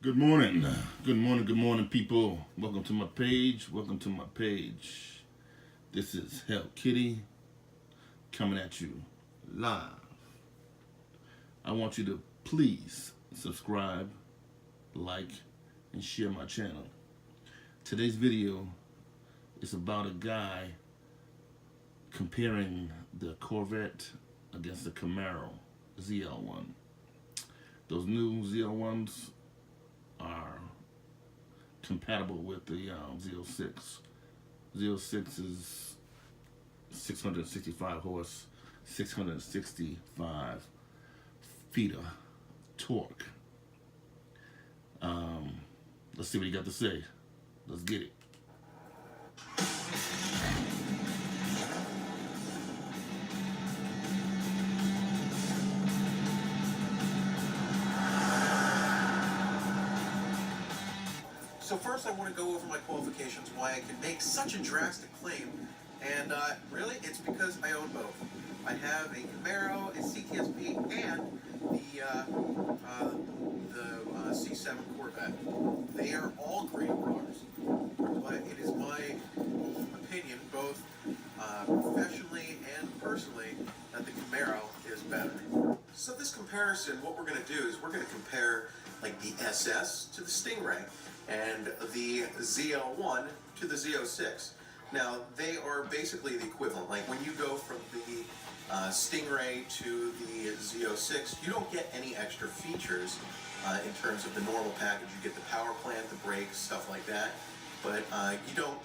Good morning. Good morning, people. Welcome to my page. Welcome to my page. This is Hell Kitty coming at you live. I want you to please subscribe, like, and share my channel. Today's video is about a guy comparing the Corvette against the Camaro ZL1. Those new ZL1s are compatible with the Z06. Z06 is 665 horse, 665 feet of torque. Let's see what he got to say. Let's get it. So first I want to go over my qualifications, why I can make such a drastic claim, and really it's because I own both. I have a Camaro, a CTSP, and the C7 Corvette. They are all great cars, but it is my opinion, both professionally and personally, that the Camaro is better. So this comparison, what we're going to do is we're going to compare like the SS to the Stingray and the ZL1 to the Z06. Now, they are basically the equivalent. Like when you go from the Stingray to the Z06, you don't get any extra features in terms of the normal package. You get the power plant, the brakes, stuff like that. But you don't,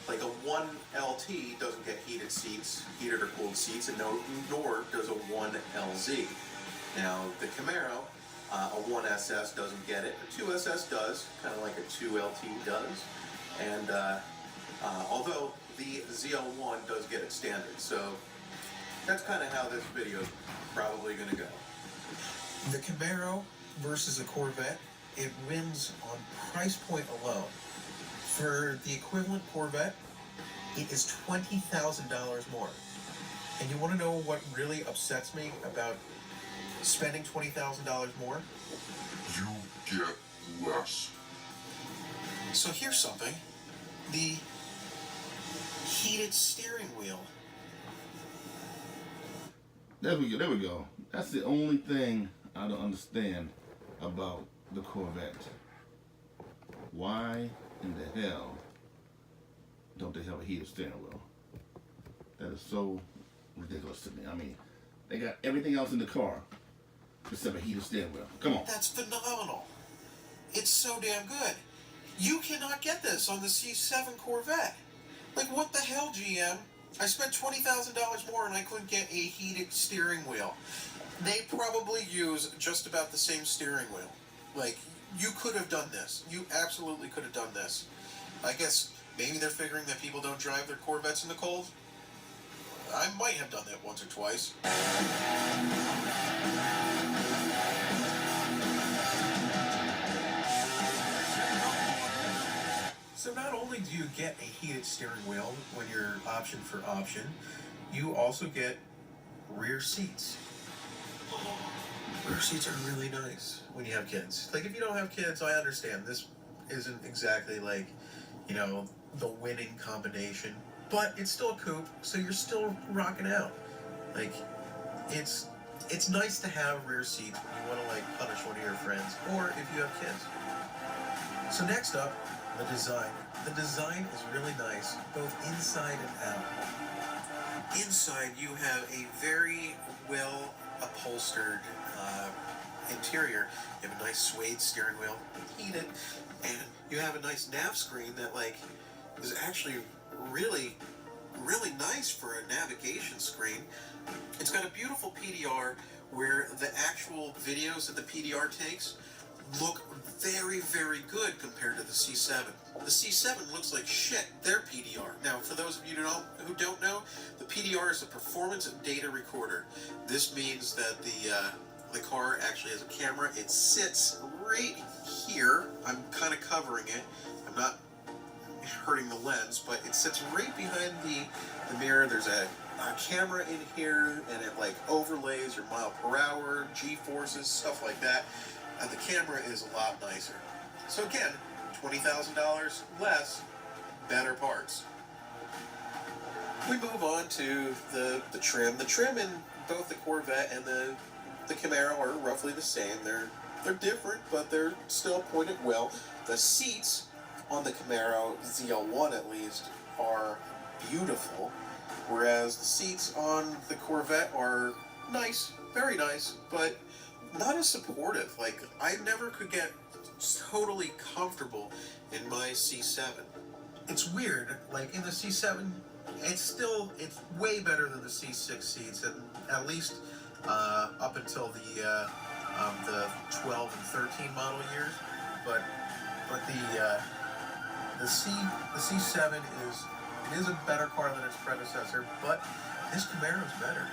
like a 1LT doesn't get heated seats, heated or cooled seats, and nor does a 1LZ. Now, the Camaro, a 1SS doesn't get it. A 2SS does, kind of like a 2LT does. And although the ZL1 does get it standard. So that's kind of how this video is probably going to go. The Camaro versus the Corvette, it wins on price point alone. For the equivalent Corvette, it is $20,000 more. And you want to know what really upsets me about spending $20,000 more? You get less. So here's something. The heated steering wheel. There we go. That's the only thing I don't understand about the Corvette. Why in the hell don't they have a heated steering wheel? That is so ridiculous to me. I mean, they got everything else in the car except a heated steering wheel. Come on. That's phenomenal. It's so damn good. You cannot get this on the C7 Corvette. Like, what the hell, GM? I spent $20,000 more and I couldn't get a heated steering wheel. They probably use just about the same steering wheel. Like, you could have done this. You absolutely could have done this. I guess maybe they're figuring that people don't drive their Corvettes in the cold. I might have done that once or twice. So not only do you get a heated steering wheel when you're option for option, you also get rear seats. Rear seats are really nice when you have kids. Like, if you don't have kids, I understand. This isn't exactly like, you know, the winning combination. But it's still a coupe, so you're still rocking out. Like, it's nice to have rear seats when you want to, like, punish one of your friends, or if you have kids. So next up, the design. The design is really nice, both inside and out. Inside, you have a very well upholstered interior. You have a nice suede steering wheel, heated, and you have a nice nav screen that, like, is actually really, really nice for a navigation screen. It's got a beautiful PDR where the actual videos that the PDR takes look very, very good compared to the C7. The C7 looks like shit, their PDR. Now, for those of you who don't know, the PDR is a performance data recorder. This means that the car actually has a camera. It sits right here. I'm kind of covering it. I'm not hurting the lens, but it sits right behind the mirror. There's a camera in here, and it like overlays your mile per hour, G-forces, stuff like that. And the camera is a lot nicer. So again, $20,000 less, better parts. We move on to the trim. The trim in both the Corvette and the Camaro are roughly the same. They're different, but they're still pointed well. The seats on the Camaro ZL1 at least are beautiful, whereas the seats on the Corvette are nice, very nice, but not as supportive. Like, I never could get totally comfortable in my C7. It's weird, like in the C7, it's way better than the C6 seats, and at least up until the 12 and 13 model years. But the C7 is a better car than its predecessor, but this Camaro is better.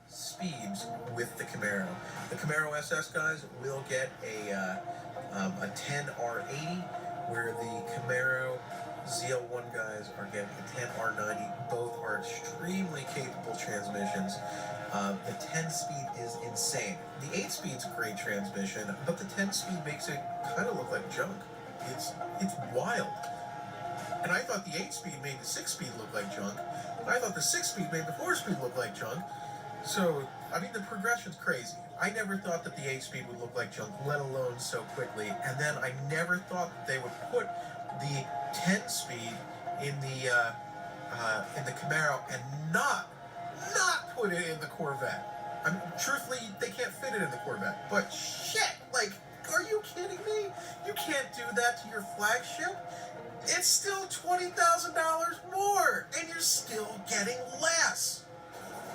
Speeds with the Camaro. The Camaro SS guys will get a 10R80, where the Camaro ZL1 guys are getting a 10R90. Both are extremely capable transmissions. The 10-speed is insane. The 8-speed's a great transmission, but the 10-speed makes it kind of look like junk. It's wild. And I thought the 8-speed made the 6-speed look like junk. I thought the 6-speed made the 4-speed look like junk. So, I mean, the progression's crazy. I never thought that the 8-speed would look like junk, let alone so quickly. And then I never thought that they would put the 10-speed in the Camaro and not put it in the Corvette. I mean, truthfully, they can't fit it in the Corvette. But shit, like, are you kidding me? You can't do that to your flagship. It's still $20,000 more, and you're still getting less.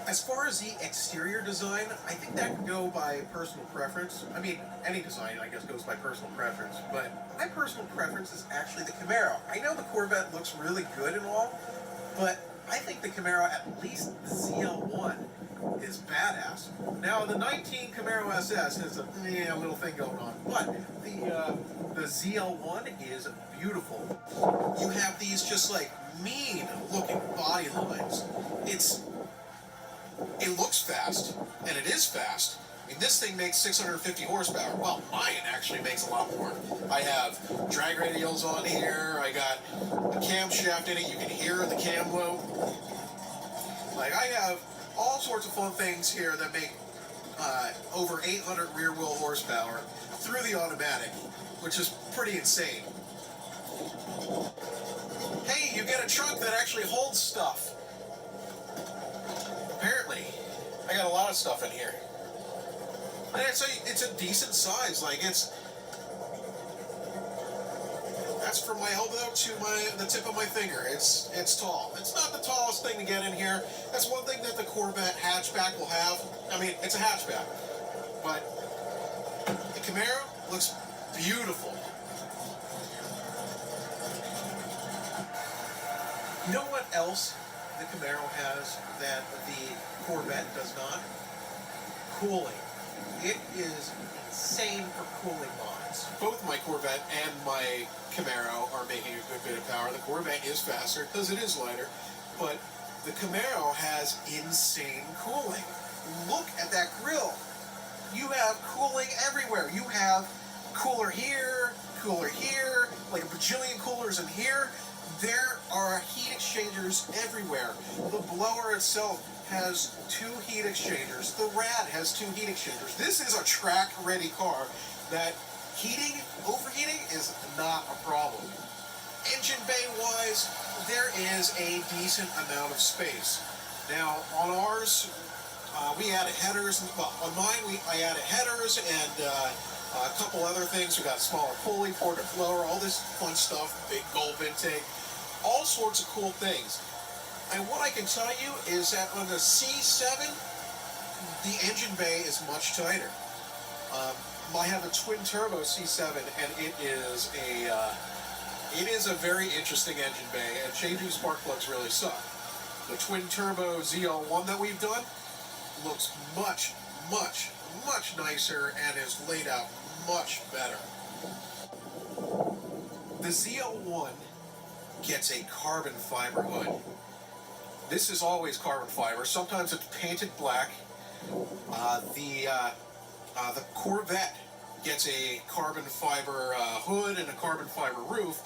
As far as the exterior design, I think that can go by personal preference. I mean, any design, I guess, goes by personal preference, but my personal preference is actually the Camaro. I know the Corvette looks really good and all, but I think the Camaro, at least the ZL1, is badass. Now, the 19 Camaro SS has a little thing going on, but the ZL1 is beautiful. You have these just like mean-looking body lines. It looks fast, and it is fast. I mean, this thing makes 650 horsepower. Well, mine actually makes a lot more. I have drag radials on here. I got a camshaft in it. You can hear the cam low. Like, I have all sorts of fun things here that make over 800 rear wheel horsepower through the automatic, which is pretty insane. Hey, you get a trunk that actually holds stuff. Apparently, I got a lot of stuff in here. And it's a decent size. Like, that's from my elbow to the tip of my finger. It's tall. It's not the tallest thing to get in here. That's one thing that the Corvette hatchback will have. I mean, it's a hatchback. But the Camaro looks beautiful. You know what else the Camaro has that the Corvette does not? Cooling. It is insane for cooling mods. Both my Corvette and my Camaro are making a good bit of power. The Corvette is faster because it is lighter, but the Camaro has insane cooling. Look at that grille. You have cooling everywhere. You have cooler here, like a bajillion coolers in here. There are heat exchangers everywhere. The blower itself has 2 heat exchangers. The Rad has 2 heat exchangers. This is a track-ready car that overheating is not a problem. Engine bay-wise, there is a decent amount of space. Now, on ours, we added headers. Well, on mine, I added headers and a couple other things. We got a smaller pulley, ported blower, all this fun stuff, big gulp intake, all sorts of cool things. And what I can tell you is that on the C7, the engine bay is much tighter. I have a twin-turbo C7, and it is a very interesting engine bay, and changing spark plugs really suck. The twin-turbo ZL1 that we've done looks much, much, much nicer and is laid out much better. The ZL1 gets a carbon fiber hood. This is always carbon fiber. Sometimes it's painted black. The Corvette gets a carbon fiber hood and a carbon fiber roof,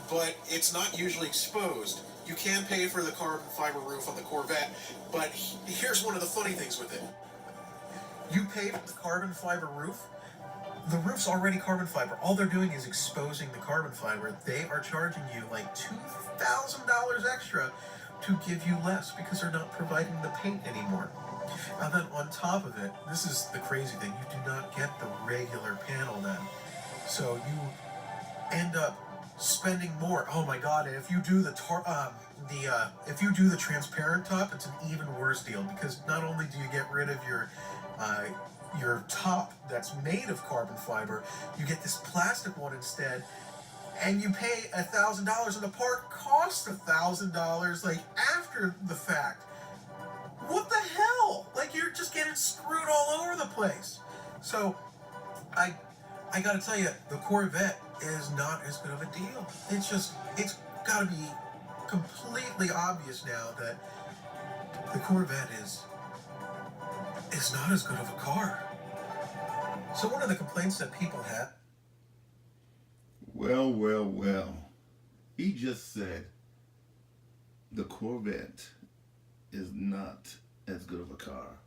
but it's not usually exposed. You can pay for the carbon fiber roof on the Corvette, but here's one of the funny things with it. You pay for the carbon fiber roof. The roof's already carbon fiber. All they're doing is exposing the carbon fiber. They are charging you like $2,000 extra to give you less because they're not providing the paint anymore. And then on top of it, this is the crazy thing, you do not get the regular panel then. So you end up spending more. Oh my God! And if you do if you do the transparent top, it's an even worse deal because not only do you get rid of your top that's made of carbon fiber, you get this plastic one instead, and you pay $1,000, and the part costs $1,000 like after the fact. What the hell? Like, you're just getting screwed all over the place. So I gotta tell you, the Corvette is not as good of a deal. It's gotta be completely obvious now that the Corvette is not as good of a car. So one of the complaints that people have. Well, well, well. He just said the Corvette is not as good of a car.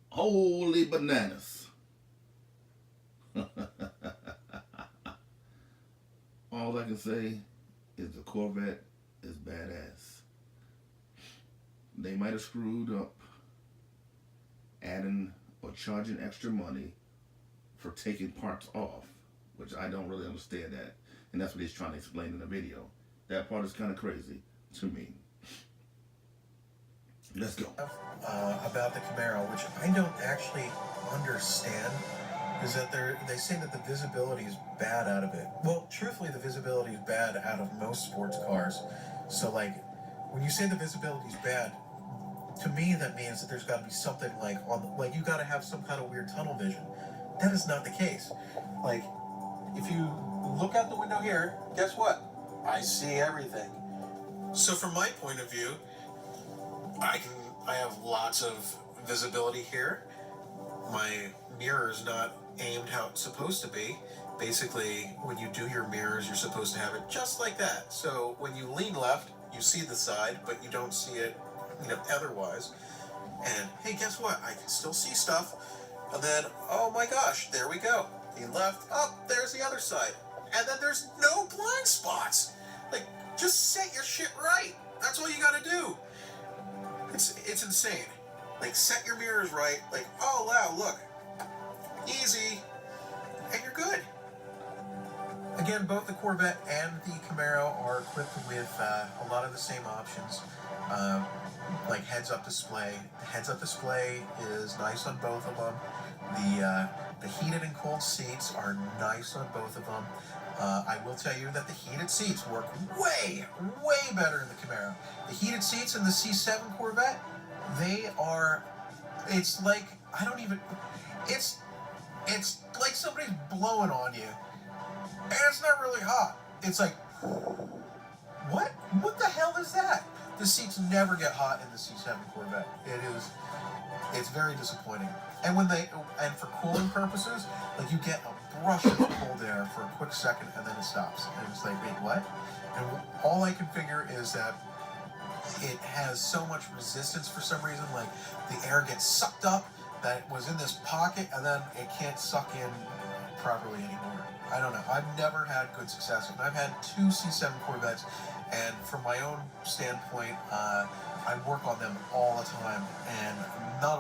Holy bananas. All I can say is the Corvette is badass. They might have screwed up adding or charging extra money for taking parts off, which I don't really understand that. And that's what he's trying to explain in the video. That part is kind of crazy to me. Let's go. About the Camaro, which I don't actually understand, is that they say that the visibility is bad out of it. Well, truthfully, the visibility is bad out of most sports cars. So, like, when you say the visibility is bad, to me that means that there's got to be something like you got to have some kind of weird tunnel vision. That is not the case. Like, if you look out the window here, guess what? I see everything. So from my point of view, I have lots of visibility here. My mirror is not aimed how it's supposed to be. Basically, when you do your mirrors, you're supposed to have it just like that. So when you lean left, you see the side, but you don't see it, otherwise. And hey, guess what? I can still see stuff. And then, oh my gosh, there we go. Lean left, there's the other side. And then there's no blind spots. Like, just set your shit right. That's all you gotta do. It's insane. Like, set your mirrors right. Like, oh wow, look. Easy. And you're good. Again, both the Corvette and the Camaro are equipped with a lot of the same options. Like heads-up display. The heads-up display is nice on both of them. The heated and cooled seats are nice on both of them. I will tell you that the heated seats work way, way better in the Camaro. The heated seats in the C7 Corvette, it's like, it's like somebody's blowing on you. And it's not really hot. It's like, what? What the hell is that? The seats never get hot in the C7 Corvette. It's very disappointing. And and for cooling purposes, like, you get a brush of cold air for a quick second and then it stops. And it's like, wait, what? And all I can figure is that it has so much resistance for some reason, like the air gets sucked up that it was in this pocket and then it can't suck in properly anymore. I don't know. I've never had good success with it. I've had 2 C7 Corvettes, and from my own standpoint, I work on them all the time, and none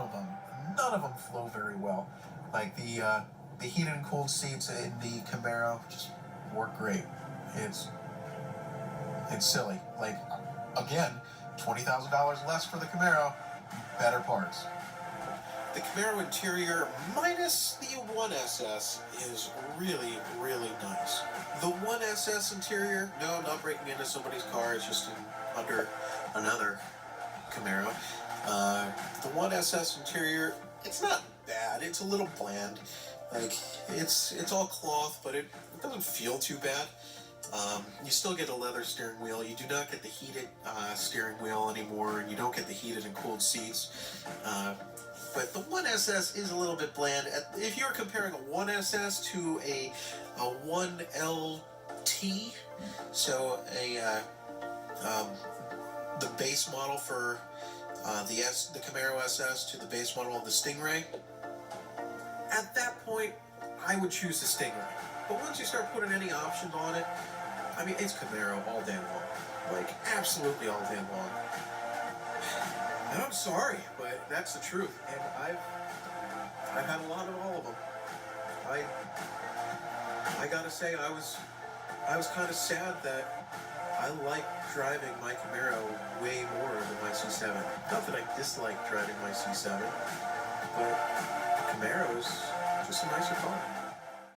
of them flow very well. Like the heated and cooled seats in the Camaro just work great. It's silly. Like, again, $20,000 less for the Camaro, better parts. The Camaro interior, minus the 1SS, is really, really nice. The 1SS interior, no, not breaking into somebody's car, it's just under another Camaro. The 1SS interior, it's not bad, it's a little bland. Like, it's all cloth, but it doesn't feel too bad. You still get a leather steering wheel. You do not get the heated steering wheel anymore, and you don't get the heated and cooled seats. But the 1SS is a little bit bland. If you're comparing a 1SS to a 1LT, so the base model for the Camaro SS to the base model of the Stingray, at that point, I would choose the Stingray. But once you start putting any options on it, I mean, it's Camaro all day long. Like, absolutely all day long. And I'm sorry, but that's the truth. And I've had a lot of all of them. I gotta say, I was kind of sad that I like driving my Camaro way more than my C7. Not that I dislike driving my C7, but Camaro's just a nicer car.